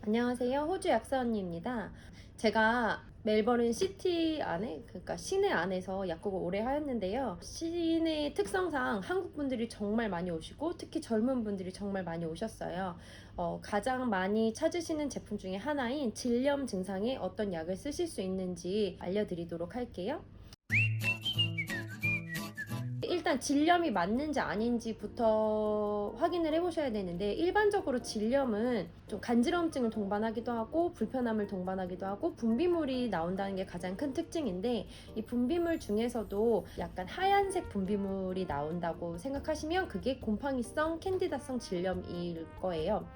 안녕하세요. 호주 약사 언니입니다. 제가 멜버른 시티 안에, 그러니까 시내 안에서 약국을 오래 하였는데요. 시내 특성상 한국 분들이 정말 많이 오시고 특히 젊은 분들이 정말 많이 오셨어요. 가장 많이 찾으시는 제품 중에 하나인 질염 증상에 어떤 약을 쓰실 수 있는지 알려드리도록 할게요. 일단 질염이 맞는지 아닌지부터 확인을 해보셔야 되는데, 일반적으로 질염은 좀 간지럼증을 동반하기도 하고 불편함을 동반하기도 하고 분비물이 나온다는 게 가장 큰 특징인데, 이 분비물 중에서도 약간 하얀색 분비물이 나온다고 생각하시면 그게 곰팡이성 캔디다성 질염일 거예요.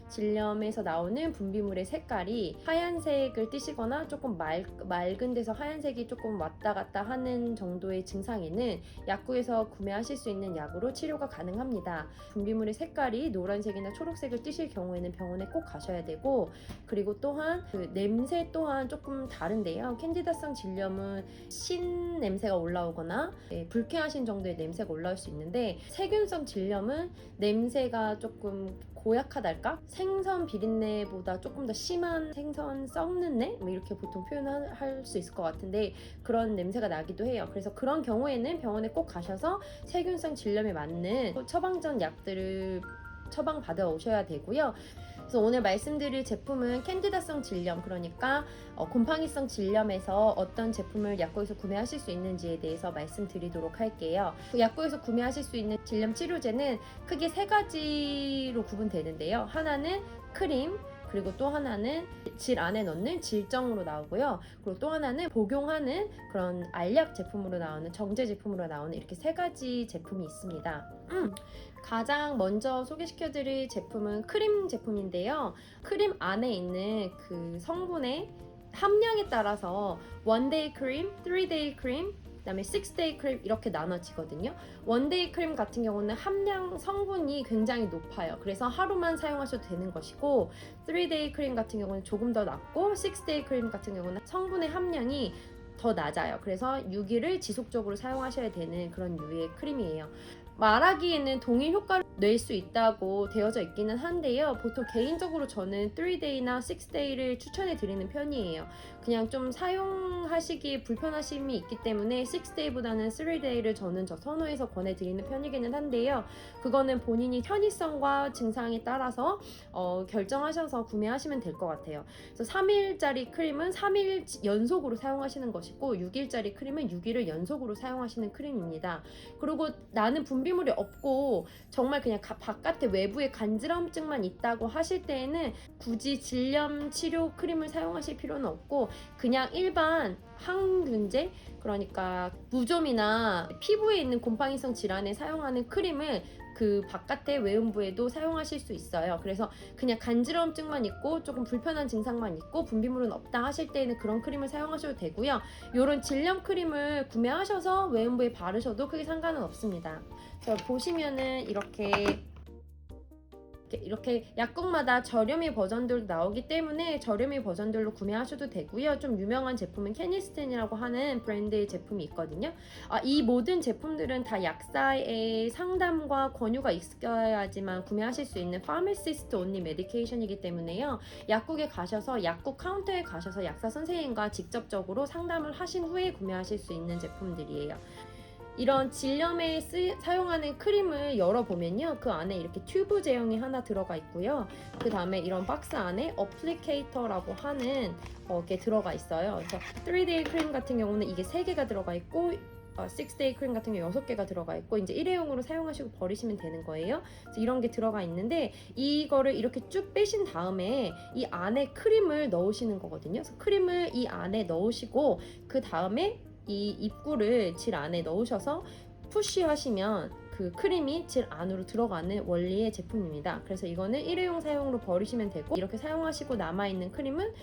질염에서 나오는 분비물의 색깔이 하얀색을 띠시거나 조금 맑은 데서 하얀색이 조금 왔다 갔다 하는 정도의 증상에는 약국에서 구매하실 수 있는 약으로 치료가 가능합니다. 분비물의 색깔이 노란색이나 초록색을 띠실 경우에는 병원에 꼭 가셔야 되고, 그리고 또한 그 냄새 또한 조금 다른데요. 캔디다성 질염은 신 냄새가 올라오거나 불쾌하신 정도의 냄새가 올라올 수 있는데, 세균성 질염은 냄새가 조금 고약하달까? 생선 비린내보다 조금 더 심한 생선 썩는 내? 뭐 이렇게 보통 표현할 수 있을 것 같은데, 그런 냄새가 나기도 해요. 그래서 그런 경우에는 병원에 꼭 가셔서 세균성 질염에 맞는 처방전 약들을 처방받아 오셔야 되고요. 그래서 오늘 말씀드릴 제품은 캔디다성 질염, 그러니까 곰팡이성 질염에서 어떤 제품을 약국에서 구매하실 수 있는지에 대해서 말씀드리도록 할게요. 약국에서 구매하실 수 있는 질염 치료제는 크게 세 가지로 구분되는데요. 하나는 크림, 그리고 또 하나는 질 안에 넣는 질정으로 나오고요. 그리고 또 하나는 복용하는 그런 알약 제품으로 나오는 정제 제품으로 나오는, 이렇게 세 가지 제품이 있습니다. 가장 먼저 소개시켜드릴 제품은 크림 제품인데요. 크림 안에 있는 그 성분의 함량에 따라서 1day 크림, 3day 크림, 그다음에 6day 크림 이렇게 나눠지거든요. 1day 크림 같은 경우는 함량 성분이 굉장히 높아요. 그래서 하루만 사용하셔도 되는 것이고, 3day 크림 같은 경우는 조금 더 낮고, 6day 크림 같은 경우는 성분의 함량이 더 낮아요. 그래서 6일을 지속적으로 사용하셔야 되는 그런 류의 크림이에요. 말하기에는 동일 효과를 낼 수 있다고 되어져 있기는 한데요. 보통 개인적으로 저는 3day나 6day를 추천해 드리는 편이에요. 그냥 좀 사용하시기에 불편하심이 있기 때문에 6day보다는 3day를 저는 선호해서 권해 드리는 편이기는 한데요. 그거는 본인이 편의성과 증상에 따라서 결정하셔서 구매하시면 될 것 같아요. 그래서 3일짜리 크림은 3일 연속으로 사용하시는 것이고, 6일짜리 크림은 6일을 연속으로 사용하시는 크림입니다. 그리고 나는 분비물이 없고 정말 그냥 바깥에 외부에 간지럼증만 있다고 하실 때에는 굳이 질염 치료 크림을 사용하실 필요는 없고, 그냥 일반 항균제, 그러니까 무좀이나 피부에 있는 곰팡이성 질환에 사용하는 크림을 그 바깥의 외음부에도 사용하실 수 있어요. 그래서 그냥 간지러움증만 있고 조금 불편한 증상만 있고 분비물은 없다 하실 때는 그런 크림을 사용하셔도 되고요. 이런 질염 크림을 구매하셔서 외음부에 바르셔도 크게 상관은 없습니다. 그래서 보시면은 이렇게 약국마다 저렴이 버전들도 나오기 때문에 저렴이 버전들로 구매하셔도 되고요. 좀 유명한 제품은 캐니스텐이라고 하는 브랜드의 제품이 있거든요. 이 모든 제품들은 다 약사의 상담과 권유가 있어야지만 구매하실 수 있는 파마시스트 온리 메디케이션이기 때문에요. 약국에 가셔서, 약국 카운터에 가셔서 약사 선생님과 직접적으로 상담을 하신 후에 구매하실 수 있는 제품들이에요. 이런 질염에 사용하는 크림을 열어보면요, 그 안에 이렇게 튜브 제형이 하나 들어가 있고요. 그 다음에 이런 박스 안에 어플리케이터라고 하는 게 들어가 있어요. 그래서 3day 크림 같은 경우는 이게 3개가 들어가 있고, 6day 크림 같은 경우 6개가 들어가 있고, 이제 일회용으로 사용하시고 버리시면 되는 거예요. 그래서 이런 게 들어가 있는데, 이거를 이렇게 쭉 빼신 다음에 이 안에 크림을 넣으시는 거거든요. 그래서 크림을 이 안에 넣으시고, 그 다음에 이 입구를 질 안에 넣으셔서 푸쉬하시면 그 크림이 질 안으로 들어가는 원리의 제품입니다. 그래서 이거는 일회용 사용으로 버리시면 되고, 이렇게 사용하시고 남아있는 크림은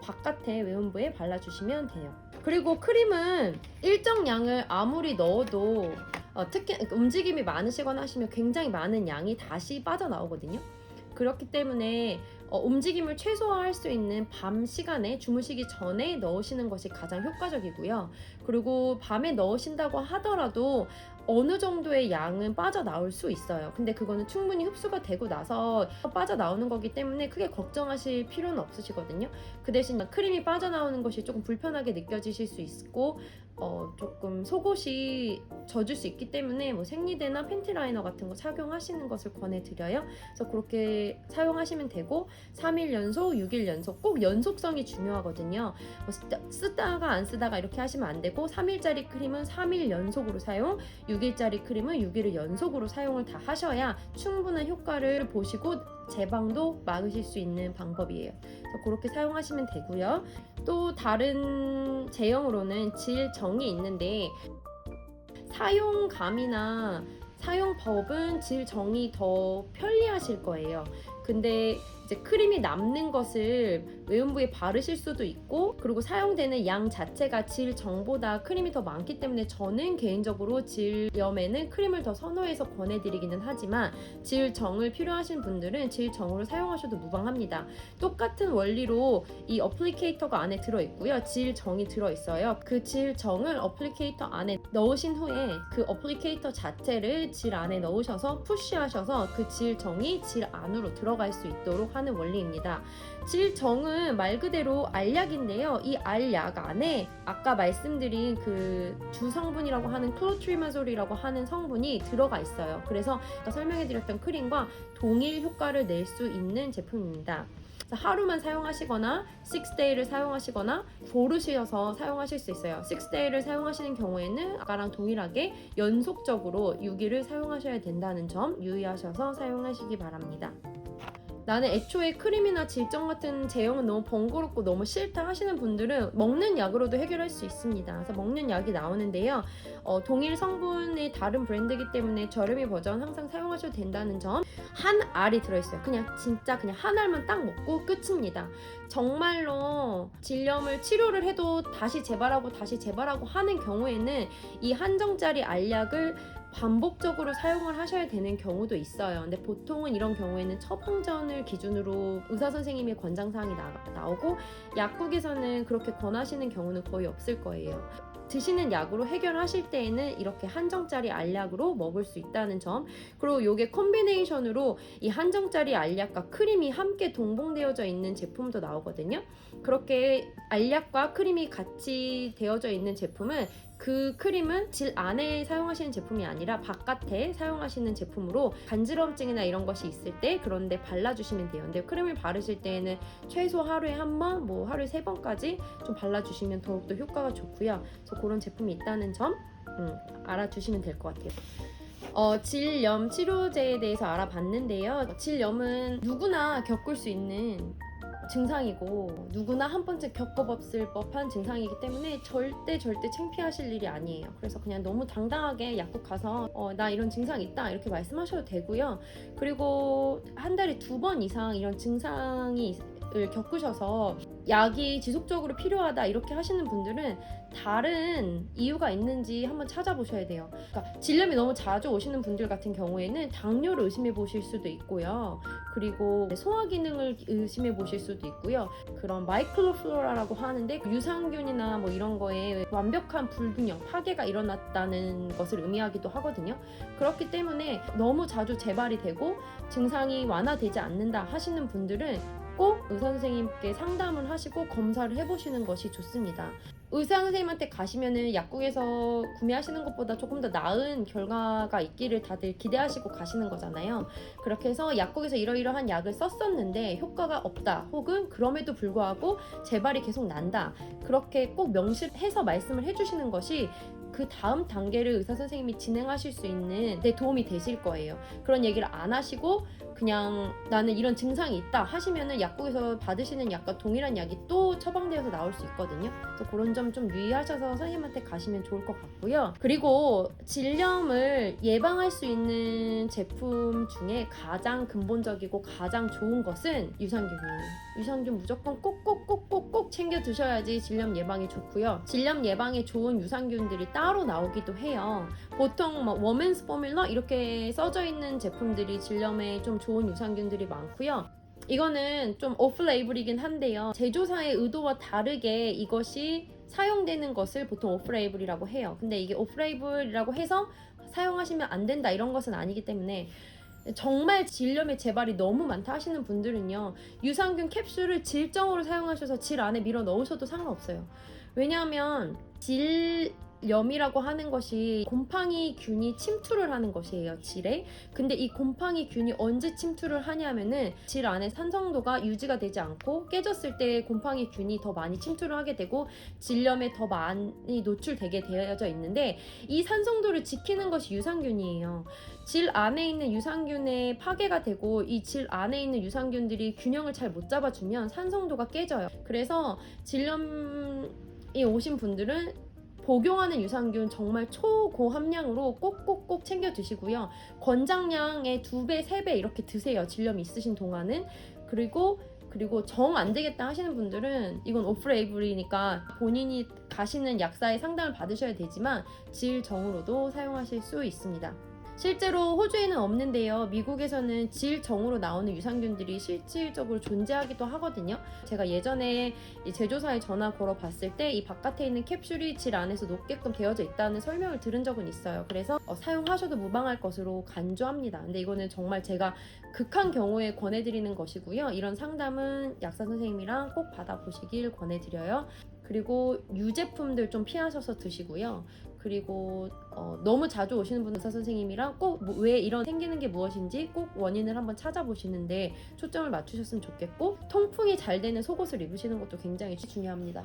바깥에 외음부에 발라주시면 돼요. 그리고 크림은 일정 양을 아무리 넣어도 특히 움직임이 많으시거나 하시면 굉장히 많은 양이 다시 빠져나오거든요. 그렇기 때문에 움직임을 최소화할 수 있는 밤 시간에 주무시기 전에 넣으시는 것이 가장 효과적이고요. 그리고 밤에 넣으신다고 하더라도 어느 정도의 양은 빠져나올 수 있어요. 근데 그거는 충분히 흡수가 되고 나서 빠져나오는 거기 때문에 크게 걱정하실 필요는 없으시거든요. 그 대신 크림이 빠져나오는 것이 조금 불편하게 느껴지실 수 있고 조금 속옷이 젖을 수 있기 때문에 뭐 생리대나 팬티 라이너 같은 거 착용하시는 것을 권해드려요. 그래서 그렇게 사용하시면 되고 3일 연속, 6일 연속 꼭 연속성이 중요하거든요. 뭐 쓰다가 안 쓰다가 이렇게 하시면 안 되고 3일짜리 크림은 3일 연속으로 사용, 6일짜리 크림은 6일을 연속으로 사용을 다 하셔야 충분한 효과를 보시고 재방도 막으실 수 있는 방법이에요. 그래서 그렇게 사용하시면 되고요. 또 다른 제형으로는 질정이 있는데 사용감이나 사용법은 질정이 더 편리하실 거예요. 근데 이제 크림이 남는 것을 외음부에 바르실 수도 있고, 그리고 사용되는 양 자체가 질정보다 크림이 더 많기 때문에 저는 개인적으로 질염에는 크림을 더 선호해서 권해드리기는 하지만 질정을 필요하신 분들은 질정으로 사용하셔도 무방합니다. 똑같은 원리로 이 어플리케이터가 안에 들어있고요. 질정이 들어있어요. 그 질정을 어플리케이터 안에 넣으신 후에 그 어플리케이터 자체를 질 안에 넣으셔서 푸시하셔서 그 질정이 질 안으로 들어갈 수 있도록 하는 원리입니다. 질정은 말 그대로 알약인데요. 이 알약 안에 아까 말씀드린 그 주성분이라고 하는 클로트리마졸이라고 하는 성분이 들어가 있어요. 그래서 아까 설명해드렸던 크림과 동일 효과를 낼 수 있는 제품입니다. 하루만 사용하시거나 6day를 사용하시거나 고르셔서 사용하실 수 있어요. 6day를 사용하시는 경우에는 아까랑 동일하게 연속적으로 6일을 사용하셔야 된다는 점 유의하셔서 사용하시기 바랍니다. 나는 애초에 크림이나 질정 같은 제형은 너무 번거롭고 너무 싫다 하시는 분들은 먹는 약으로도 해결할 수 있습니다. 그래서 먹는 약이 나오는데요. 동일 성분의 다른 브랜드이기 때문에 저렴이 버전 항상 사용하셔도 된다는 점. 한 알이 들어있어요. 진짜 그냥 한 알만 딱 먹고 끝입니다. 정말로 질염을 치료를 해도 다시 재발하고 하는 경우에는 이 한정짜리 알약을 반복적으로 사용을 하셔야 되는 경우도 있어요. 근데 보통은 이런 경우에는 처방전을 기준으로 의사 선생님의 권장사항이 나오고 약국에서는 그렇게 권하시는 경우는 거의 없을 거예요. 드시는 약으로 해결하실 때에는 이렇게 한정짜리 알약으로 먹을 수 있다는 점, 그리고 이게 콤비네이션으로 이 한정짜리 알약과 크림이 함께 동봉되어져 있는 제품도 나오거든요. 그렇게 알약과 크림이 같이 되어져 있는 제품은 그 크림은 질 안에 사용하시는 제품이 아니라 바깥에 사용하시는 제품으로 간지럼증이나 이런 것이 있을 때 그런데 발라주시면 돼요. 근데 크림을 바르실 때에는 최소 하루에 한 번, 뭐 하루에 3번까지 좀 발라주시면 더욱더 효과가 좋고요. 그래서 그런 제품이 있다는 점 알아주시면 될 것 같아요. 질염 치료제에 대해서 알아봤는데요. 질염은 누구나 겪을 수 있는 증상이고 누구나 한 번쯤 겪어봤을 법한 증상이기 때문에 절대 창피하실 일이 아니에요. 그래서 그냥 너무 당당하게 약국 가서 나 이런 증상 있다 이렇게 말씀하셔도 되고요. 그리고 한 달에 2번 이상 이런 증상이 겪으셔서 약이 지속적으로 필요하다 이렇게 하시는 분들은 다른 이유가 있는지 한번 찾아보셔야 돼요. 그러니까 질염이 너무 자주 오시는 분들 같은 경우에는 당뇨를 의심해 보실 수도 있고요. 그리고 소화 기능을 의심해 보실 수도 있고요. 그런 마이클로플로라라고 하는데 유산균이나 뭐 이런 거에 완벽한 불균형, 파괴가 일어났다는 것을 의미하기도 하거든요. 그렇기 때문에 너무 자주 재발이 되고 증상이 완화되지 않는다 하시는 분들은 꼭 의사 선생님께 상담을 하시고 검사를 해보시는 것이 좋습니다. 의사 선생님한테 가시면은 약국에서 구매하시는 것보다 조금 더 나은 결과가 있기를 다들 기대하시고 가시는 거잖아요. 그렇게 해서 약국에서 이러이러한 약을 썼었는데 효과가 없다, 혹은 그럼에도 불구하고 재발이 계속 난다, 그렇게 꼭 명시해서 말씀을 해주시는 것이 그 다음 단계를 의사 선생님이 진행하실 수 있는 데 도움이 되실 거예요. 그런 얘기를 안 하시고 그냥 나는 이런 증상이 있다 하시면은 약국에서 받으시는 약과 동일한 약이 또 처방되어서 나올 수 있거든요. 그래서 그런 점 좀 유의하셔서 선생님한테 가시면 좋을 것 같고요. 그리고 질염을 예방할 수 있는 제품 중에 가장 근본적이고 가장 좋은 것은 유산균이에요. 유산균 무조건 꼭 챙겨 드셔야지 질염 예방에 좋고요. 질염 예방에 좋은 유산균들이 따로 나오기도 해요. 보통 뭐 워맨스 포뮬러 이렇게 써져 있는 제품들이 질염에 좀 좋은 유산균들이 많고요. 이거는 좀 오프 레이블이긴 한데요. 제조사의 의도와 다르게 이것이 사용되는 것을 보통 오프 레이블이라고 해요. 근데 이게 오프 레이블이라고 해서 사용하시면 안 된다 이런 것은 아니기 때문에 정말 질염의 재발이 너무 많다 하시는 분들은요, 유산균 캡슐을 질정으로 사용하셔서 질 안에 밀어 넣으셔도 상관없어요. 왜냐하면 질염이라고 하는 것이 곰팡이 균이 침투를 하는 것이에요, 질에. 근데 이 곰팡이 균이 언제 침투를 하냐면은 질 안에 산성도가 유지가 되지 않고 깨졌을 때 곰팡이 균이 더 많이 침투를 하게 되고 질염에 더 많이 노출되게 되어져 있는데, 이 산성도를 지키는 것이 유산균이에요. 질 안에 있는 유산균에 파괴가 되고 이 질 안에 있는 유산균들이 균형을 잘 못 잡아주면 산성도가 깨져요. 그래서 질염이 오신 분들은 복용하는 유산균 정말 초고함량으로 꼭꼭꼭 챙겨 드시고요. 권장량의 2배, 3배 이렇게 드세요. 질염이 있으신 동안은. 그리고 정 안 되겠다 하시는 분들은 이건 오프레이블이니까 본인이 가시는 약사의 상담을 받으셔야 되지만 질정으로도 사용하실 수 있습니다. 실제로 호주에는 없는데요, 미국에서는 질정으로 나오는 유산균들이 실질적으로 존재하기도 하거든요. 제가 예전에 이 제조사에 전화 걸어 봤을 때 이 바깥에 있는 캡슐이 질 안에서 녹게끔 되어져 있다는 설명을 들은 적은 있어요. 그래서 사용하셔도 무방할 것으로 간주합니다. 근데 이거는 정말 제가 극한 경우에 권해드리는 것이고요. 이런 상담은 약사 선생님이랑 꼭 받아보시길 권해드려요. 그리고 유제품들 좀 피하셔서 드시고요. 그리고 너무 자주 오시는 분 의사 선생님이랑 꼭 왜 이런 생기는 게 무엇인지 꼭 원인을 한번 찾아보시는데 초점을 맞추셨으면 좋겠고, 통풍이 잘 되는 속옷을 입으시는 것도 굉장히 중요합니다.